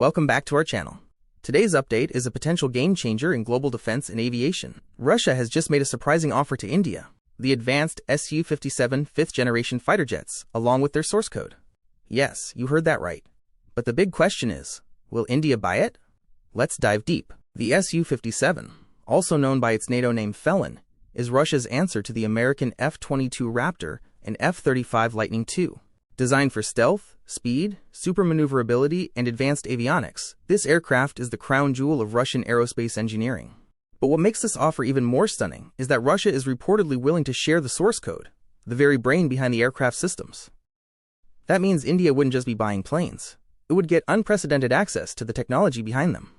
Welcome back to our channel. Today's update is a potential game-changer in global defense and aviation. Russia has just made a surprising offer to India, the advanced SU-57 fifth-generation fighter jets, along with their source code. Yes, you heard that right. But the big question is, will India buy it? Let's dive deep. The SU-57, also known by its NATO name Felon, is Russia's answer to the American F-22 Raptor and F-35 Lightning II. Designed for stealth, speed, supermaneuverability, and advanced avionics, this aircraft is the crown jewel of Russian aerospace engineering. But what makes this offer even more stunning is that Russia is reportedly willing to share the source code, the very brain behind the aircraft systems. That means India wouldn't just be buying planes. It would get unprecedented access to the technology behind them.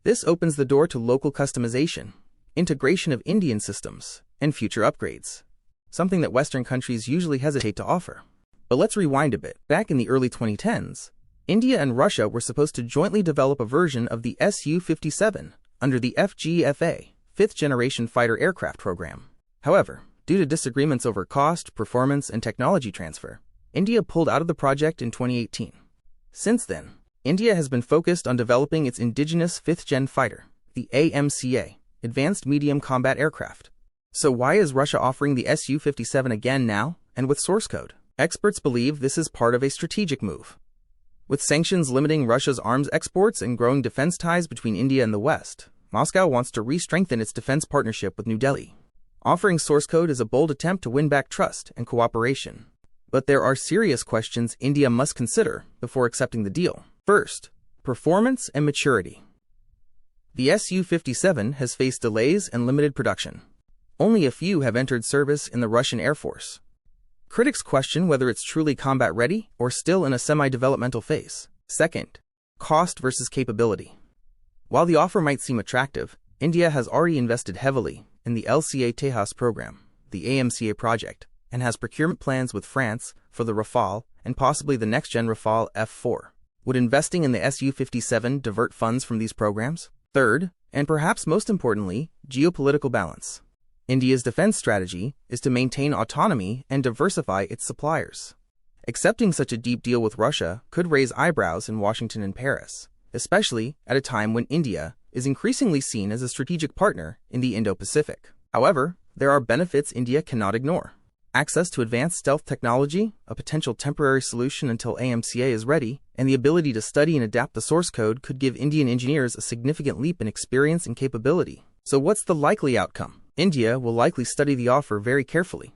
This opens the door to local customization, integration of Indian systems, and future upgrades, something that Western countries usually hesitate to offer. But let's rewind a bit. Back in the early 2010s, India and Russia were supposed to jointly develop a version of the SU-57 under the FGFA, fifth-generation fighter aircraft program. However, due to disagreements over cost, performance, and technology transfer, India pulled out of the project in 2018. Since then, India has been focused on developing its indigenous fifth-gen fighter, the AMCA, Advanced Medium Combat Aircraft. So why is Russia offering the SU-57 again now, and with source code? Experts believe this is part of a strategic move. With sanctions limiting Russia's arms exports and growing defense ties between India and the West, Moscow wants to re-strengthen its defense partnership with New Delhi. Offering source code is a bold attempt to win back trust and cooperation. But there are serious questions India must consider before accepting the deal. First, performance and maturity. The Su-57 has faced delays and limited production. Only a few have entered service in the Russian Air Force. Critics question whether it's truly combat-ready or still in a semi-developmental phase. Second, cost versus capability. While the offer might seem attractive, India has already invested heavily in the LCA Tejas program, the AMCA project, and has procurement plans with France for the Rafale and possibly the next-gen Rafale F4. Would investing in the Su-57 divert funds from these programs? Third, and perhaps most importantly, geopolitical balance. India's defense strategy is to maintain autonomy and diversify its suppliers. Accepting such a deep deal with Russia could raise eyebrows in Washington and Paris, especially at a time when India is increasingly seen as a strategic partner in the Indo-Pacific. However, there are benefits India cannot ignore. Access to advanced stealth technology, a potential temporary solution until AMCA is ready, and the ability to study and adapt the source code could give Indian engineers a significant leap in experience and capability. So what's the likely outcome? India will likely study the offer very carefully.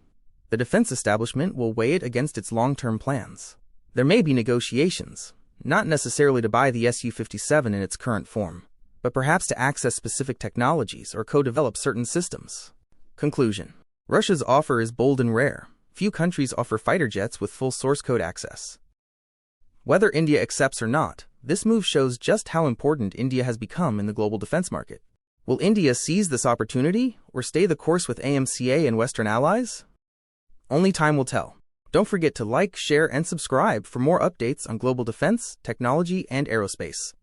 The defense establishment will weigh it against its long-term plans. There may be negotiations, not necessarily to buy the Su-57 in its current form, but perhaps to access specific technologies or co-develop certain systems. Conclusion. Russia's offer is bold and rare. Few countries offer fighter jets with full source code access. Whether India accepts or not, this move shows just how important India has become in the global defense market. Will India seize this opportunity or stay the course with AMCA and Western allies? Only time will tell. Don't forget to like, share, and subscribe for more updates on global defense, technology, and aerospace.